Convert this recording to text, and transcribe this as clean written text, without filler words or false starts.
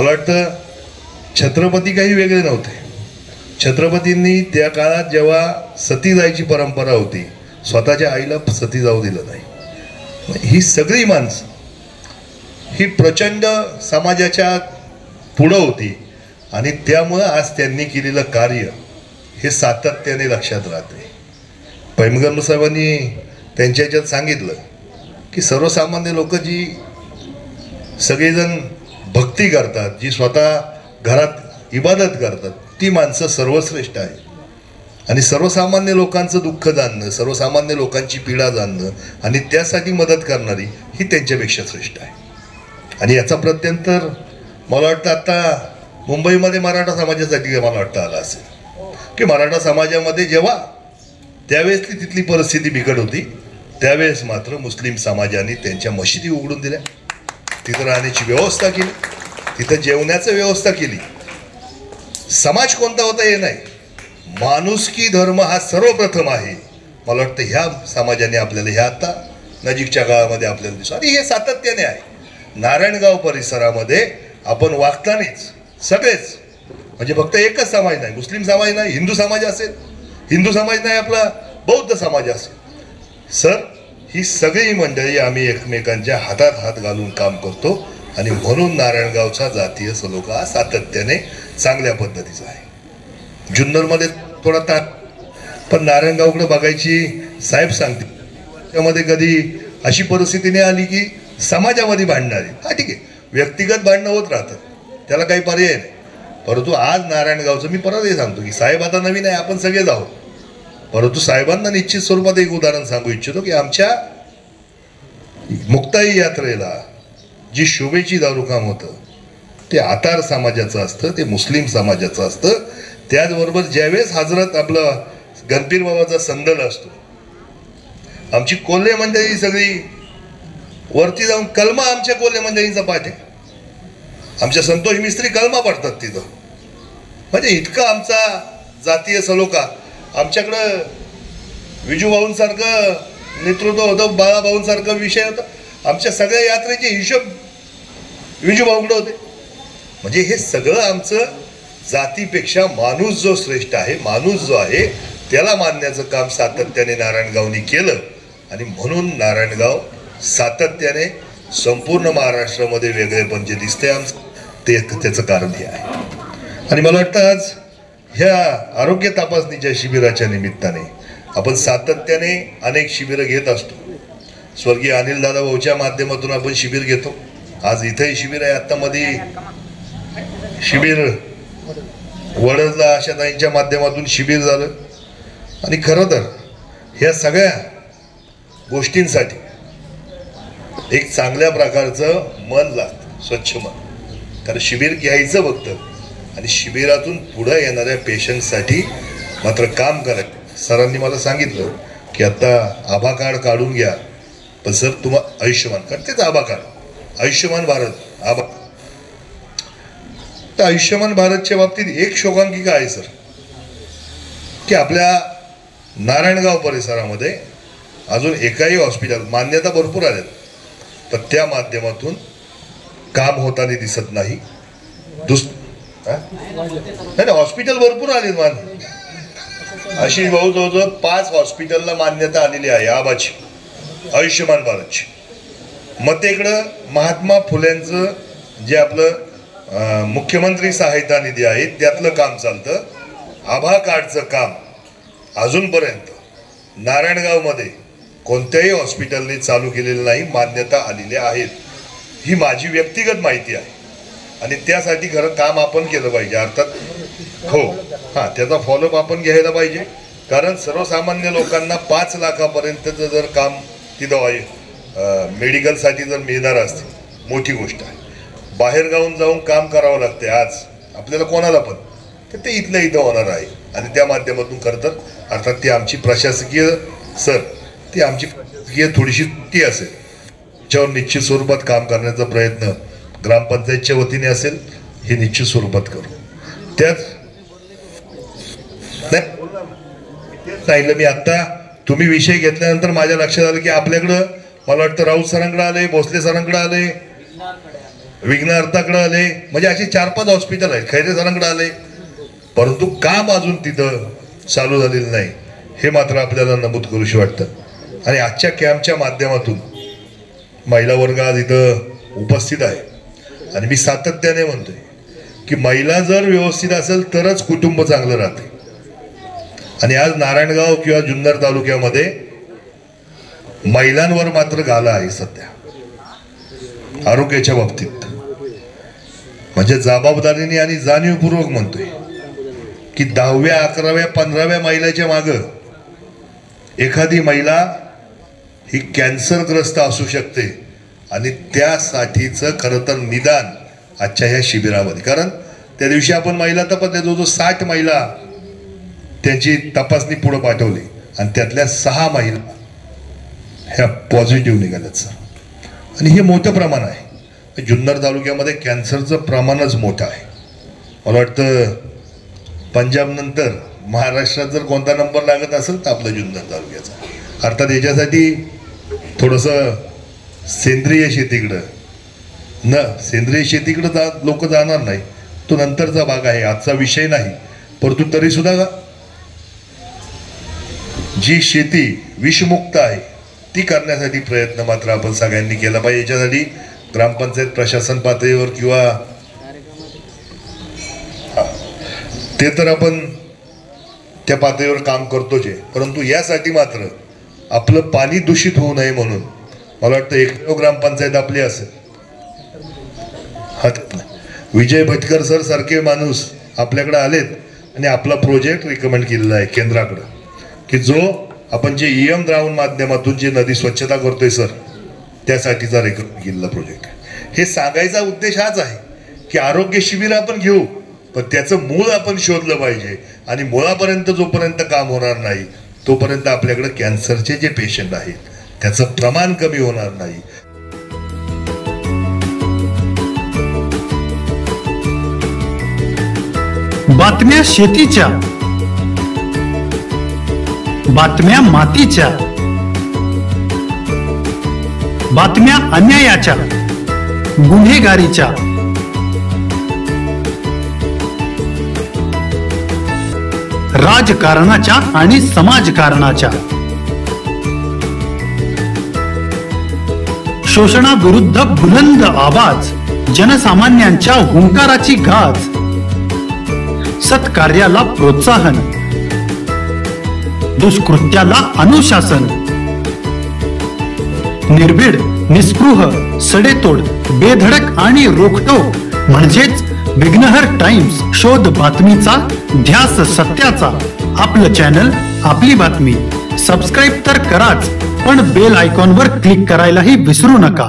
मला वाटतं छत्रपती काही वेगळे नव्हते. छत्रपतींनी त्या काळात जेव्हा सती जायची परंपरा होती, स्वतःच्या आईला सती जाऊ दिलं नाही. ही सगळी माणसं ही प्रचंड समाजाच्या पुढं होती आणि त्यामुळं आज त्यांनी केलेलं कार्य हे सातत्याने लक्षात राहते. पैमगंबर साहेबांनी त्यांच्या ह्याच्यात सांगितलं की सर्वसामान्य लोक जी सगळेजण भक्ती करतात, जी स्वतः घरात इबादत करतात, ती माणसं सर्वश्रेष्ठ आहे. आणि सर्वसामान्य लोकांचं दुःख जाणणं, सर्वसामान्य लोकांची पीडा जाणणं आणि त्यासाठी मदत करणारी ही त्यांच्यापेक्षा श्रेष्ठ आहे. आणि याचा प्रत्यंतर मला वाटतं आता मुंबईमध्ये मराठा समाजासाठी मला वाटतं आला असेल की मराठा समाजामध्ये जेव्हा त्यावेळेस तिथली परिस्थिती बिकट होती, त्यावेळेस मात्र मुस्लिम समाजाने त्यांच्या मशिदी उघडून दिल्या, तिथं राहण्याची व्यवस्था केली, तिथं जेवण्याची व्यवस्था केली. समाज कोणता होता हे नाही, माणुसकी धर्म हा सर्वप्रथम आहे. मला वाटतं ह्या समाजाने आपल्याला ह्या आता नजीकच्या काळामध्ये आपल्याला दिसतो आणि हे सातत्याने आहे. नारायणगाव परिसरामध्ये आपण वागतानाच सगळेच, म्हणजे फक्त एकच समाज नाही, मुस्लिम समाज नाही, हिंदू समाज असेल, हिंदू समाज नाही आपला बौद्ध समाज असेल, सर ही सगळी मंडळी आम्ही एकमेकांच्या हातात हात घालून काम करतो आणि म्हणून नारायणगावचा जातीय सलोखा हा सातत्याने चांगल्या पद्धतीचा आहे. जुन्नरमध्ये थोडा पण नारायणगावकडे बघायची साहेब सांगते त्यामध्ये कधी अशी परिस्थिती नाही आली की समाजामध्ये भांडणारी. हा ठीक आहे, व्यक्तिगत भांडणं होत राहतात, त्याला काही पर्याय नाही. परंतु आज नारायणगावचं मी परत हे सांगतो की साहेब आता नवीन आहे, आपण सगळेच आहोत, परंतु साहेबांना निश्चित स्वरूपात एक उदाहरण सांगू इच्छितो की आमच्या मुक्ताई यात्रेला जी शोभेची दारूकाम होतं ते आतार समाजाचं असतं, ते मुस्लिम समाजाचं असतं. त्याचबरोबर ज्यावेळेस हजरत आपलं गणपीर बाबाचा संदल असतो, आमची कोल्हे मंडळी सगळी वरती जाऊन कलमा आमच्या कोल्हे मंडळींचा पाठ आहे, आमच्या संतोष मिस्त्री कलमा पडतात तिथं. म्हणजे इतका आमचा जातीय सलोखा. आमच्याकडं विजूभाऊंसारखं नेतृत्व होतं, बाळाभाऊंसारखा विषय होता, आमच्या सगळ्या यात्रेचे हिशोब विजूभाऊकडे होते. म्हणजे हे सगळं आमचं जातीपेक्षा माणूस जो श्रेष्ठ आहे, माणूस जो आहे त्याला मानण्याचं काम सातत्याने नारायणगावनी केलं आणि म्हणून नारायणगाव सातत्याने संपूर्ण महाराष्ट्रामध्ये वेगळेपण जे दिसते आमचं ते त्याचं कारण हे आहे. आणि मला वाटतं आज ह्या आरोग्य तपासणीच्या शिबिराच्या निमित्ताने आपण सातत्याने अनेक शिबिरं घेत असतो. स्वर्गीय अनिल दादा भाऊच्या माध्यमातून आपण शिबिर घेतो. आज इथंही शिबिर आहे, आत्ता मध्ये शिबिर वडदला आशाताईंच्या माध्यमातून शिबिर झालं. आणि खरं तर ह्या सगळ्या गोष्टींसाठी एक चांगल्या प्रकारचं मन लागतं, स्वच्छ मन. कारण शिबिर घ्यायचं फक्त आणि शिबिरातून पुढे येणाऱ्या पेशंटसाठी मात्र काम करायचं. सरांनी मला सांगितलं की आता आभा कार्ड काढून घ्या, पण सर तुम्हाला आयुष्यमान कार्ड, तेच आभा कार्ड, आयुष्यमान भारत आभा. तर आयुष्यमान भारतच्या बाबतीत एक शोकांकिका आहे सर की आपल्या नारायणगाव परिसरामध्ये अजून एकाही हॉस्पिटल, मान्यता भरपूर आल्यात पण त्या माध्यमातून काम होताना दिसत नाही. नाही हॉस्पिटल भरपूर आले मान. आशिष भाऊ जवळजवळ 5 हॉस्पिटलला मान्यता आलेली आहे आबाची, आयुष्यमान भारतची. मग ते इकडं महात्मा फुल्यांचं जे आपलं मुख्यमंत्री सहायता निधी आहे त्यातलं काम चालतं. आभा कार्डचं काम अजूनपर्यंत नारायणगावमध्ये कोणत्याही हॉस्पिटलने चालू केलेलं नाही, मान्यता आलेल्या आहेत. ही माझी व्यक्तिगत माहिती आहे आणि त्यासाठी खरं काम आपण केलं पाहिजे. अर्थात हो हां, त्याचा फॉलोअप आपण घ्यायला पाहिजे. कारण सर्वसामान्य लोकांना 5 लाखापर्यंतचं जर काम तिथं मेडिकलसाठी जर मिळणार असते मोठी गोष्ट आहे. बाहेरगावून जाऊन काम करावं लागते आज आपल्याला कोणाला पण, तर ते इथल्या इथं होणार आहे. आणि त्या माध्यमातून खरं तर अर्थात ती आमची प्रशासकीय सर, ती आमची प्रशासकीय थोडीशी ती असेल, त्याच्यावर निश्चित स्वरूपात काम करण्याचा प्रयत्न ग्रामपंचायतच्या वतीने असेल, हे निश्चित स्वरूपात करू. त्याच नाही मी आत्ता तुम्ही विषय घेतल्यानंतर माझ्या लक्षात आलं की आपल्याकडं मला वाटतं राऊत सरांकडे आले, भोसले सरांकडे आले, विघ्नहर्ताकडे आले, म्हणजे असे 4-5 हॉस्पिटल आहेत, खैरे सरांकडे आले, परंतु काम अजून तिथं चालू झालेलं नाही, हे मात्र आपल्याला नमूद करूशी वाटतं. आणि आजच्या कॅम्पच्या माध्यमातून महिला वर्ग आज इथं उपस्थित आहे आणि मी सातत्याने म्हणतोय की महिला जर व्यवस्थित असेल तरच कुटुंब चांगलं राहते. आणि आज नारायणगाव किंवा जुन्नर तालुक्यामध्ये महिलांवर मात्र घाला आहे सध्या आरोग्याच्या बाबतीत. म्हणजे जबाबदारीने आणि जाणीवपूर्वक म्हणतोय की 10व्या 11व्या 15व्या महिलेच्या मागं एखादी महिला ही कॅन्सरग्रस्त असू शकते आणि त्यासाठीचं खरं तर निदान आजच्या ह्या शिबिरामध्ये, कारण त्या दिवशी आपण महिला तपासल्या जो 60 महिला त्यांची तपासणी पुढे पाठवली आणि त्यातल्या 6 महिला ह्या पॉझिटिव्ह निघाल्यात सर. आणि हे मोठं प्रमाण आहे. जुन्नर तालुक्यामध्ये कॅन्सरचं प्रमाणच मोठं आहे. मला वाटतं पंजाब नंतर महाराष्ट्रात जर कोणता नंबर लागत असेल तर आपला जुन्नर तालुक्याचा. अर्थात याच्यासाठी थोडंसं सेंद्रिय शेतीकडं लोक जाणार नाही, तो नंतरचा भाग आहे, आजचा विषय नाही. परंतु तरी सुद्धा जी शेती विषमुक्त आहे ती करण्यासाठी प्रयत्न मात्र आपण सगळ्यांनी केला पाहिजे. याच्यासाठी ग्रामपंचायत प्रशासन पातळीवर किंवा ते तर आपण त्या पातळीवर काम करतोच आहे, परंतु यासाठी मात्र आपलं पाणी दूषित होऊ नये म्हणून मला वाटतं 1 ग्रामपंचायत आपली असेल. विजय भटकर सर सारखे माणूस आपल्याकडे आलेत आणि आपला प्रोजेक्ट रिकमेंड केलेला आहे केंद्राकडे की जो आपण जे EM द्रावण माध्यमातून जे नदी स्वच्छता करतोय सर त्यासाठीचा रेकमेंड केलेला प्रोजेक्ट आहे. हे सांगायचा उद्देश हाच आहे की आरोग्य शिबिर आपण घेऊ पण त्याचं मूळ आपण शोधलं पाहिजे आणि मुळापर्यंत जोपर्यंत काम होणार नाही तोपर्यंत आपल्याकडे कॅन्सरचे जे पेशंट आहेत त्याचं प्रमाण कमी होणार नाही. बातम्या शेतीच्या, बातम्या मातीच्या, बातम्या अन्यायाच्या, गुन्हेगारीच्या, राजकारणाच्या आणि समाजकारणाच्या, शोषणाविरुद्ध बुलंद आवाज, जनसामान्यांच्या हुंकाराची गाज, सत्कार्याला प्रोत्साहन, दुष्कृत्याला अनुशासन, निर्भीड, निस्पृह, सडेतोड, बेधडक आणि रोखटोक म्हणजेच विघ्नहर टाइम्स. शोध बातमीचा, ध्यास सत्याचा. आपलं चॅनल, आपली बातमी. सबस्क्राईब तर कराच, पण बेल आयकॉनवर क्लिक करायलाही विसरू नका.